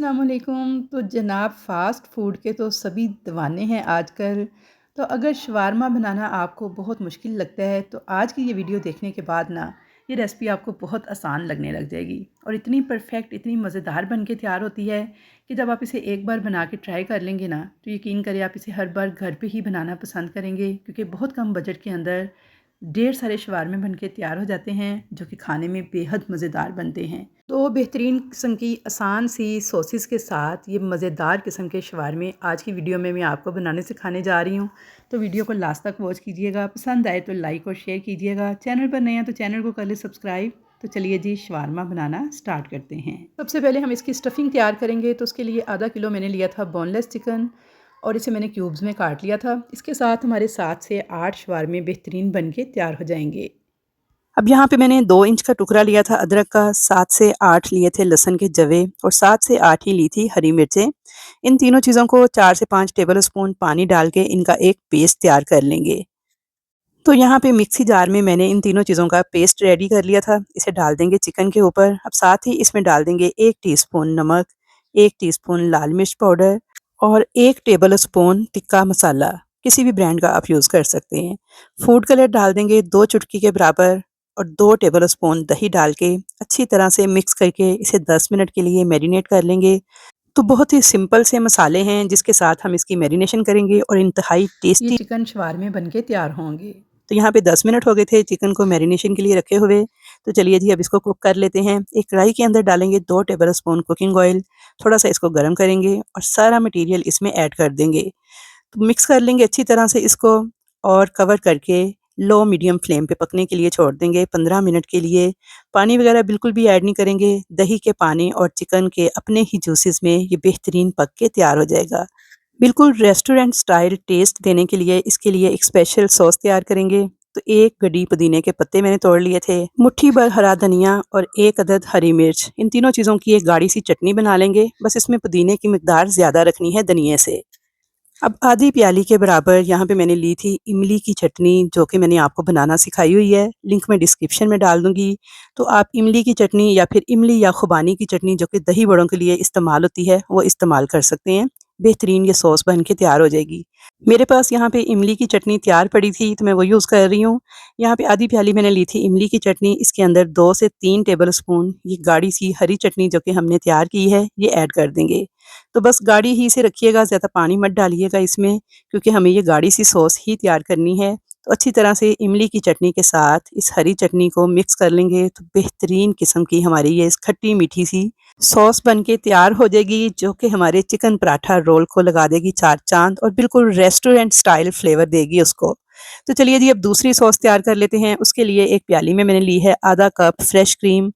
अस्सलाम वालेकुम। तो जनाब फ़ास्ट फ़ूड के तो सभी दीवाने हैं आजकल। तो अगर शवारमा बनाना आपको बहुत मुश्किल लगता है तो आज की ये वीडियो देखने के बाद ना ये रेसिपी आपको बहुत आसान लगने लग जाएगी और इतनी परफेक्ट इतनी मज़ेदार बन के तैयार होती है कि जब आप इसे एक बार बना के ट्राई कर लेंगे ना तो यकीन करें आप इसे हर बार घर पे ही बनाना पसंद करेंगे, क्योंकि बहुत कम बजट के अंदर ढेर सारे शवारमे बन के तैयार हो जाते हैं जो कि खाने में बेहद मज़ेदार बनते हैं। तो बेहतरीन किस्म की आसान सी सॉसेस के साथ ये मज़ेदार किस्म के शवारमे आज की वीडियो में मैं आपको बनाने सिखाने जा रही हूँ। तो वीडियो को लास्ट तक वॉच कीजिएगा, पसंद आए तो लाइक और शेयर कीजिएगा। चैनल पर नए हैं तो चैनल को कर ले सब्सक्राइब। तो चलिए जी शवारमा बनाना स्टार्ट करते हैं। सबसे पहले हम इसकी स्टफ़िंग तैयार करेंगे। तो उसके लिए आधा किलो मैंने लिया था बोनलेस चिकन और इसे मैंने क्यूब्स में काट लिया था। इसके साथ हमारे 7 से 8 शवारमे बेहतरीन बन के तैयार हो जाएंगे। अब यहाँ पे मैंने 2 इंच का टुकड़ा लिया था अदरक का, 7 से 8 लिए थे लहसुन के जवे और 7 से 8 ही ली थी हरी मिर्चें। इन तीनों चीज़ों को 4 से 5 टेबल स्पून पानी डाल के इनका एक पेस्ट तैयार कर लेंगे। तो यहाँ पे मिक्सी जार में मैंने इन तीनों चीज़ों का पेस्ट रेडी कर लिया था। इसे डाल देंगे चिकन के ऊपर। अब साथ ही इसमें डाल देंगे 1 टीस्पून नमक, 1 टीस्पून लाल मिर्च पाउडर और 1 टेबल स्पून टिक्का मसाला, किसी भी ब्रांड का आप यूज़ कर सकते हैं। फूड कलर डाल देंगे 2 चुटकी के बराबर और 2 टेबल स्पून दही डाल के अच्छी तरह से मिक्स करके इसे 10 मिनट के लिए मैरिनेट कर लेंगे। तो बहुत ही सिंपल से मसाले हैं जिसके साथ हम इसकी मैरिनेशन करेंगे और इंतहाई टेस्टी चिकन शवारमे बन के तैयार होंगे। तो यहाँ पे 10 मिनट हो गए थे चिकन को मैरिनेशन के लिए रखे हुए। तो चलिए जी अब इसको कुक कर लेते हैं। एक कढ़ाई के अंदर डालेंगे 2 टेबल स्पून कुकिंग ऑयल, थोड़ा सा इसको गर्म करेंगे और सारा मटेरियल इसमें ऐड कर देंगे। तो मिक्स कर लेंगे अच्छी तरह से इसको और कवर करके लो मीडियम फ्लेम पे पकने के लिए छोड़ देंगे 15 मिनट के लिए। पानी वगैरह बिल्कुल भी ऐड नहीं करेंगे। दही के पानी और चिकन के अपने ही जूसेस में ये बेहतरीन पक के तैयार हो जाएगा। बिल्कुल रेस्टोरेंट स्टाइल टेस्ट देने के लिए इसके लिए एक स्पेशल सॉस तैयार करेंगे। तो 1 गड्डी पुदीने के पत्ते मैंने तोड़ लिए थे, मुट्ठी भर हरा धनिया और 1 अदद हरी मिर्च। इन तीनों चीज़ों की एक गाढ़ी सी चटनी बना लेंगे। बस इसमें पुदीने की मिकदार ज़्यादा रखनी है धनिये से। अब आधी प्याली के बराबर यहाँ पे मैंने ली थी इमली की चटनी, जो कि मैंने आपको बनाना सिखाई हुई है। लिंक मैं डिस्क्रिप्शन में डाल दूँगी। तो आप इमली की चटनी या फिर इमली या खुबानी की चटनी जो कि दही बड़ों के लिए इस्तेमाल होती है वो इस्तेमाल कर सकते हैं। बेहतरीन ये सॉस बन के तैयार हो जाएगी। मेरे पास यहाँ पे इमली की चटनी तैयार पड़ी थी तो मैं वो यूज़ कर रही हूँ। यहाँ पे आधी प्याली मैंने ली थी इमली की चटनी। इसके अंदर 2 से 3 टेबल स्पून ये गाढ़ी सी हरी चटनी जो कि हमने तैयार की है ये ऐड कर देंगे। तो बस गाढ़ी ही से रखिएगा, ज़्यादा पानी मत डालिएगा इसमें, क्योंकि हमें ये गाढ़ी सी सॉस ही तैयार करनी है। तो अच्छी तरह से इमली की चटनी के साथ इस हरी चटनी को मिक्स कर लेंगे तो बेहतरीन किस्म की हमारी ये खट्टी मीठी सी सॉस बन के तैयार हो जाएगी, जो कि हमारे चिकन पराठा रोल को लगा देगी 4 चाँद और बिल्कुल रेस्टोरेंट स्टाइल फ्लेवर देगी उसको। तो चलिए जी अब दूसरी सॉस तैयार कर लेते हैं। उसके लिए एक प्याली में मैंने ली है आधा कप फ्रेश क्रीम,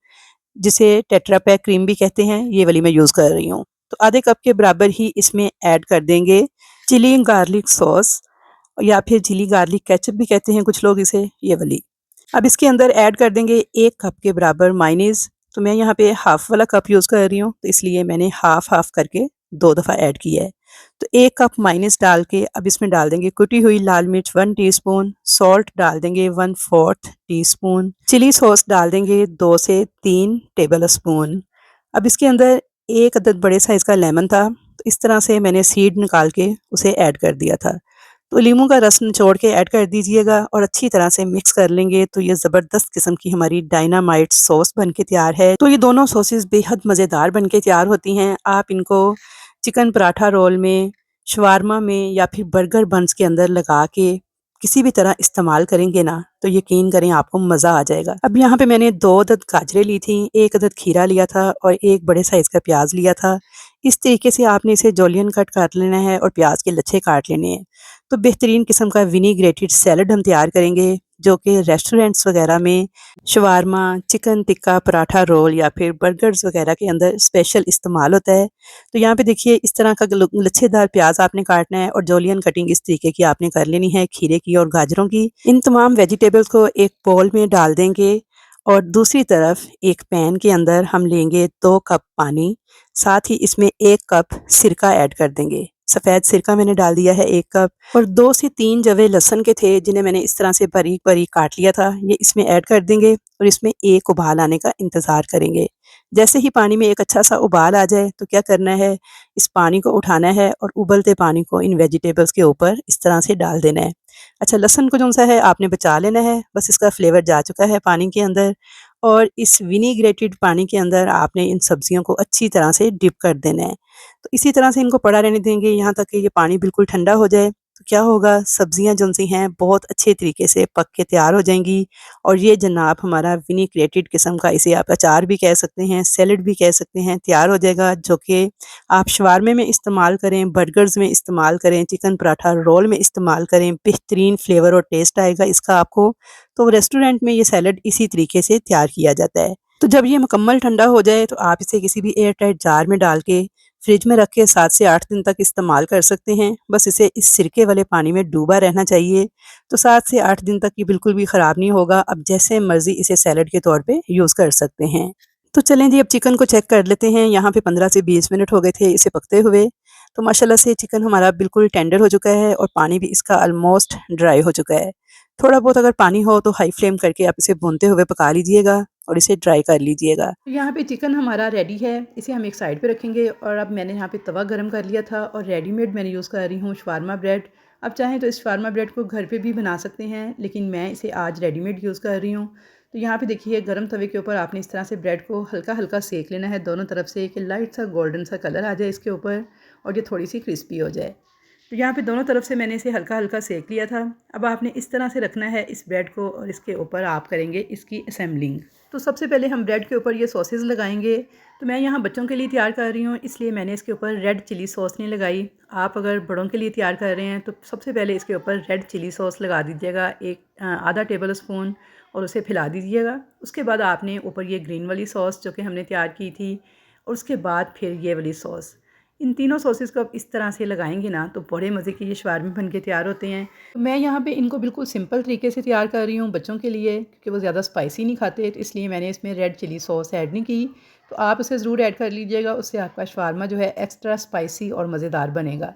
जिसे टेट्रा पैक क्रीम भी कहते हैं, ये वाली मैं यूज़ कर रही हूँ। तो आधे कप के बराबर ही इसमें ऐड कर देंगे चिली गार्लिक सॉस या फिर चिली गार्लिक केचप भी कहते हैं कुछ लोग इसे, ये वाली। अब इसके अंदर ऐड कर देंगे 1 कप के बराबर मायोनीज़। तो मैं यहाँ पे हाफ़ वाला कप यूज़ कर रही हूँ, तो इसलिए मैंने हाफ़ करके 2 दफ़ा ऐड किया है। तो 1 कप मायोनीज़ डाल के अब इसमें डाल देंगे कुटी हुई लाल मिर्च 1 टीस्पून, सॉल्ट डाल देंगे 1/4 टीस्पून, चिली सॉस डाल देंगे 2 से 3 टेबल स्पून। अब इसके अंदर 1 अदद बड़े साइज़ का लेमन था, तो इस तरह से मैंने सीड निकाल के उसे ऐड कर दिया था। तो लीमू का रस निचोड़ के ऐड कर दीजिएगा और अच्छी तरह से मिक्स कर लेंगे तो ये ज़बरदस्त किस्म की हमारी डायनामाइट सॉस बन के तैयार है। तो ये दोनों सॉसेस बेहद मज़ेदार बन के तैयार होती हैं। आप इनको चिकन पराठा रोल में, शवारमा में या फिर बर्गर बन्स के अंदर लगा के किसी भी तरह इस्तेमाल करेंगे ना तो यकीन करें आपको मज़ा आ जाएगा। अब यहाँ पे मैंने 2 अदद गाजरें ली थी, 1 अदद खीरा लिया था और 1 बड़े साइज़ का प्याज लिया था। इस तरीके से आपने इसे जूलियन कट कर लेना है और प्याज के लच्छे काट लेने हैं। तो बेहतरीन किस्म का विनीग्रेटेड सैलड हम तैयार करेंगे, जो कि रेस्टोरेंट्स वगैरह में shawarma, chicken tikka paratha role या फिर बर्गर्स वगैरह के अंदर स्पेशल इस्तेमाल होता है। तो यहाँ पे देखिए इस तरह का लच्छेदार प्याज आपने काटना है और जूलियन कटिंग इस तरीके की आपने कर लेनी है खीरे की और गाजरों की। इन तमाम वेजिटेबल्स को एक बोल में डाल देंगे और दूसरी तरफ एक पैन के अंदर हम लेंगे 2 कप पानी, साथ ही इसमें 1 कप सिरका ऐड कर देंगे। सफ़ेद सिरका मैंने डाल दिया है 1 कप और 2 से 3 जवे लहसुन के थे जिन्हें मैंने इस तरह से बारीक-बारीक काट लिया था, ये इसमें ऐड कर देंगे और इसमें एक उबाल आने का इंतज़ार करेंगे। जैसे ही पानी में एक अच्छा सा उबाल आ जाए तो क्या करना है, इस पानी को उठाना है और उबलते पानी को इन वेजिटेबल्स के ऊपर इस तरह से डाल देना है। अच्छा, लहसुन को जो सा है आपने बचा लेना है, बस इसका फ्लेवर जा चुका है पानी के अंदर और इस विनीग्रेटेड पानी के अंदर आपने इन सब्जियों को अच्छी तरह से डिप कर देना है। तो इसी तरह से इनको पड़ा रहने देंगे यहाँ तक कि ये पानी बिल्कुल ठंडा हो जाए। तो क्या होगा, सब्जियाँ जो-सी हैं बहुत अच्छे तरीके से पक के तैयार हो जाएँगी और ये जनाब हमारा विनीग्रेटेड किस्म का, इसे आप अचार भी कह सकते हैं, सैलेड भी कह सकते हैं, तैयार हो जाएगा, जो कि आप शवारमे में इस्तेमाल करें, बर्गर्स में इस्तेमाल करें, चिकन पराठा रोल में इस्तेमाल करें, बेहतरीन फ्लेवर और टेस्ट आएगा इसका आपको। तो रेस्टोरेंट में ये सैलेड इसी तरीके से तैयार किया जाता है। तो जब ये मुकम्मल ठंडा हो जाए तो आप इसे किसी भी एयर टाइट जार में डाल के फ्रिज में रख के 7 से 8 दिन तक इस्तेमाल कर सकते हैं। बस इसे इस सिरके वाले पानी में डूबा रहना चाहिए। तो 7 से 8 दिन तक ये बिल्कुल भी ख़राब नहीं होगा। अब जैसे मर्ज़ी इसे सैलेड के तौर पे यूज़ कर सकते हैं। तो चलें जी, अब चिकन को चेक कर लेते हैं। यहाँ पे 15 से 20 मिनट हो गए थे इसे पकते हुए। तो माशाल्लाह से चिकन हमारा बिल्कुल टेंडर हो चुका है और पानी भी इसका ऑलमोस्ट ड्राई हो चुका है। थोड़ा बहुत अगर पानी हो तो हाई फ्लेम करके आप इसे भूनते हुए पका लीजिएगा और इसे ड्राई कर लीजिएगा। तो यहाँ पे चिकन हमारा रेडी है, इसे हम एक साइड पे रखेंगे और अब मैंने यहाँ पे तवा गरम कर लिया था और रेडीमेड मैंने यूज़ कर रही हूँ शवारमा ब्रेड। आप चाहें तो इस शवारमा ब्रेड को घर पे भी बना सकते हैं, लेकिन मैं इसे आज रेडीमेड यूज़ कर रही हूँ। तो यहाँ पे देखिए गरम तवे के ऊपर आपने इस तरह से ब्रेड को हल्का-हल्का सेक लेना है दोनों तरफ से कि लाइट सा गोल्डन सा कलर आ जाए इसके ऊपर और ये थोड़ी-सी क्रिस्पी हो जाए। तो यहाँ पे दोनों तरफ से मैंने इसे हल्का-हल्का सेक लिया था। अब आपने इस तरह से रखना है इस ब्रेड को और इसके ऊपर आप करेंगे इसकी असेंबलिंग। तो सबसे पहले हम ब्रेड के ऊपर ये सॉसेस लगाएंगे। तो मैं यहाँ बच्चों के लिए तैयार कर रही हूँ, इसलिए मैंने इसके ऊपर रेड चिली सॉस नहीं लगाई। आप अगर बड़ों के लिए तैयार कर रहे हैं तो सबसे पहले इसके ऊपर रेड चिली सॉस लगा दीजिएगा, एक आधा टेबल स्पून, और उसे फैला दीजिएगा। उसके बाद आपने ऊपर ये ग्रीन वाली सॉस जो कि हमने तैयार की थी और उसके बाद फिर ये वाली सॉस, इन तीनों सॉसेस को आप इस तरह से लगाएंगे ना तो बड़े मज़े के ये शवारमे बन के तैयार होते हैं। तो मैं यहाँ पे इनको बिल्कुल सिंपल तरीके से तैयार कर रही हूँ बच्चों के लिए, क्योंकि वो ज़्यादा स्पाइसी नहीं खाते, तो इसलिए मैंने इसमें रेड चिली सॉस ऐड नहीं की। तो आप उसे ज़रूर ऐड कर लीजिएगा, उससे आपका शवारमा जो है एक्स्ट्रा स्पाइसी और मज़ेदार बनेगा।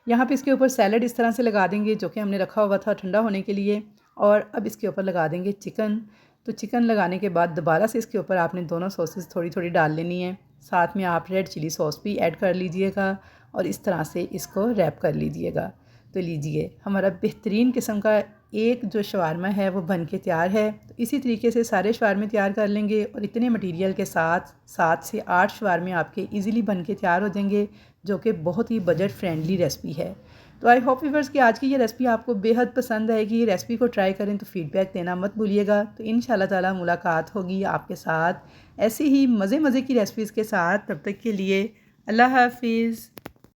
यहाँ पे इसके ऊपर सैलड इस तरह से लगा देंगे जो कि हमने रखा हुआ था ठंडा होने के लिए, और अब इसके ऊपर लगा देंगे चिकन। तो चिकन लगाने के बाद दोबारा से इसके ऊपर आपने दोनों सॉसेस थोड़ी थोड़ी डाल लेनी है, साथ में आप रेड चिली सॉस भी ऐड कर लीजिएगा और इस तरह से इसको रैप कर लीजिएगा। तो लीजिए हमारा बेहतरीन किस्म का एक जो शवारमा है वो बन के तैयार है। तो इसी तरीके से सारे शवारमे तैयार कर लेंगे और इतने मटेरियल के साथ 7 से 8 शवारमे आपके इजीली बन के तैयार हो जाएंगे, जो कि बहुत ही बजट फ्रेंडली रेसिपी है। तो आई होप व्यूअर्स कि आज की ये रेसिपी आपको बेहद पसंद आएगी। ये रेसिपी को ट्राई करें तो फीडबैक देना मत भूलिएगा। तो इंशाल्लाह ताला मुलाकात होगी आपके साथ ऐसी ही मज़े मज़े की रेसिपीज़ के साथ। तब तक के लिए अल्लाह हाफिज़।